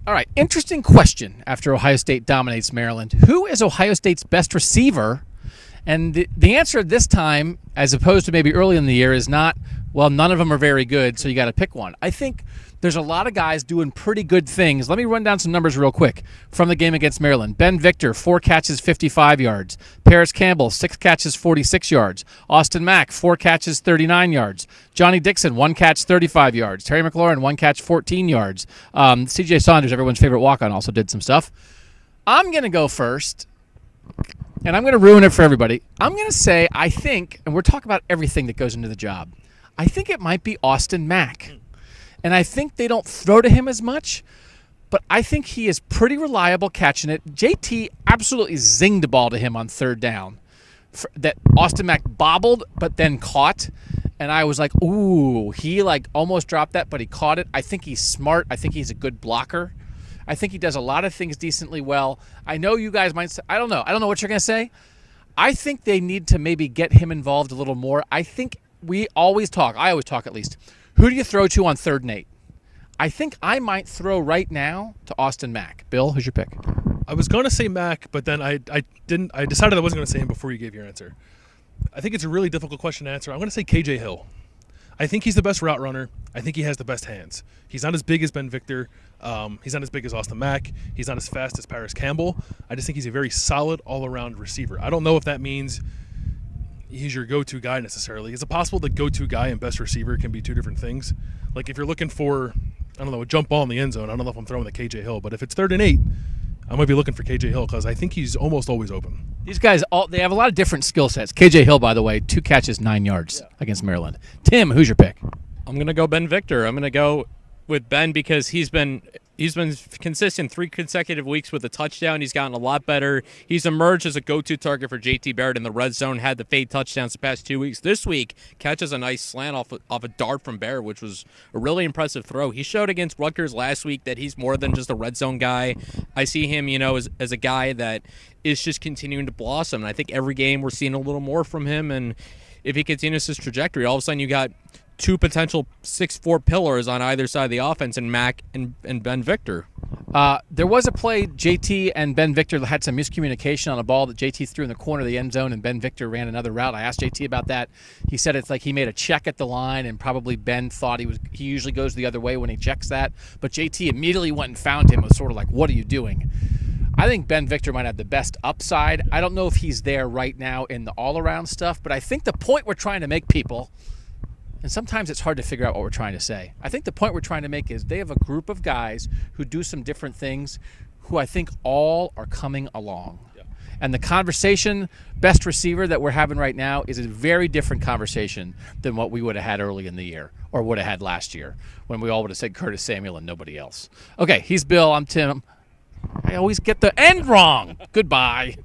All right, interesting question after Ohio State dominates Maryland. Who is Ohio State's best receiver? And the answer this time, as opposed to maybe early in the year, is not, well, none of them are very good, so you got to pick one. I think there's a lot of guys doing pretty good things. Let me run down some numbers real quick from the game against Maryland. Ben Victor, 4 catches, 55 yards. Paris Campbell, 6 catches, 46 yards. Austin Mack, 4 catches, 39 yards. Johnny Dixon, 1 catch, 35 yards. Terry McLaurin, 1 catch, 14 yards. C.J. Saunders, everyone's favorite walk-on, also did some stuff. I'm going to go first, and I'm going to ruin it for everybody. I'm going to say, I think, and we're talking about everything that goes into the job, I think it might be Austin Mack. And I think they don't throw to him as much, but I think he is pretty reliable catching it. JT absolutely zinged the ball to him on 3rd down that Austin Mack bobbled but then caught. And I was like, ooh, he like almost dropped that, but he caught it. I think he's smart. I think he's a good blocker. I think he does a lot of things decently well. I know you guys might say, I don't know what you're going to say. I think they need to maybe get him involved a little more. I think I always talk at least. Who do you throw to on 3rd and 8? I think I might throw right now to Austin Mack. Bill, who's your pick? I was going to say Mack, but then I didn't. I decided I wasn't going to say him before you gave your answer. I think it's a really difficult question to answer. I'm going to say KJ Hill. I think he's the best route runner. I think he has the best hands. He's not as big as Ben Victor. He's not as big as Austin Mack. He's not as fast as Paris Campbell. I just think he's a very solid all-around receiver. I don't know if that means he's your go-to guy necessarily. Is it possible that go-to guy and best receiver can be two different things? Like if you're looking for, I don't know, a jump ball in the end zone, I don't know if I'm throwing the KJ Hill, but if it's 3rd and 8, I might be looking for KJ Hill because I think he's almost always open. These guys, they have a lot of different skill sets. KJ Hill, by the way, 2 catches, 9 yards against Maryland. Tim, who's your pick? I'm going to go Ben Victor. I'm going to go with Ben because he's been consistent 3 consecutive weeks with a touchdown. He's gotten a lot better. He's emerged as a go-to target for JT Barrett in the red zone, had the fade touchdowns the past 2 weeks. This week, catches a nice slant off a dart from Barrett, which was a really impressive throw. He showed against Rutgers last week that he's more than just a red zone guy. I see him, as a guy that is just continuing to blossom. And I think every game we're seeing a little more from him. And if he continues his trajectory, all of a sudden you got 2 potential 6'4" pillars on either side of the offense in Mack and Ben Victor. There was a play, JT and Ben Victor had some miscommunication on a ball that JT threw in the corner of the end zone, and Ben Victor ran another route. I asked JT about that. He said it's like he made a check at the line, and probably Ben thought he usually goes the other way when he checks that. But JT immediately went and found him. It was sort of like, what are you doing? I think Ben Victor might have the best upside. I don't know if he's there right now in the all-around stuff, but I think the point we're trying to make, people, and sometimes it's hard to figure out what we're trying to say. I think the point we're trying to make is they have a group of guys who do some different things who I think all are coming along. Yeah. And the conversation, best receiver, that we're having right now is a very different conversation than what we would have had early in the year or would have had last year when we all would have said Curtis Samuel and nobody else. Okay, he's Bill. I'm Tim. I always get the end wrong. Goodbye.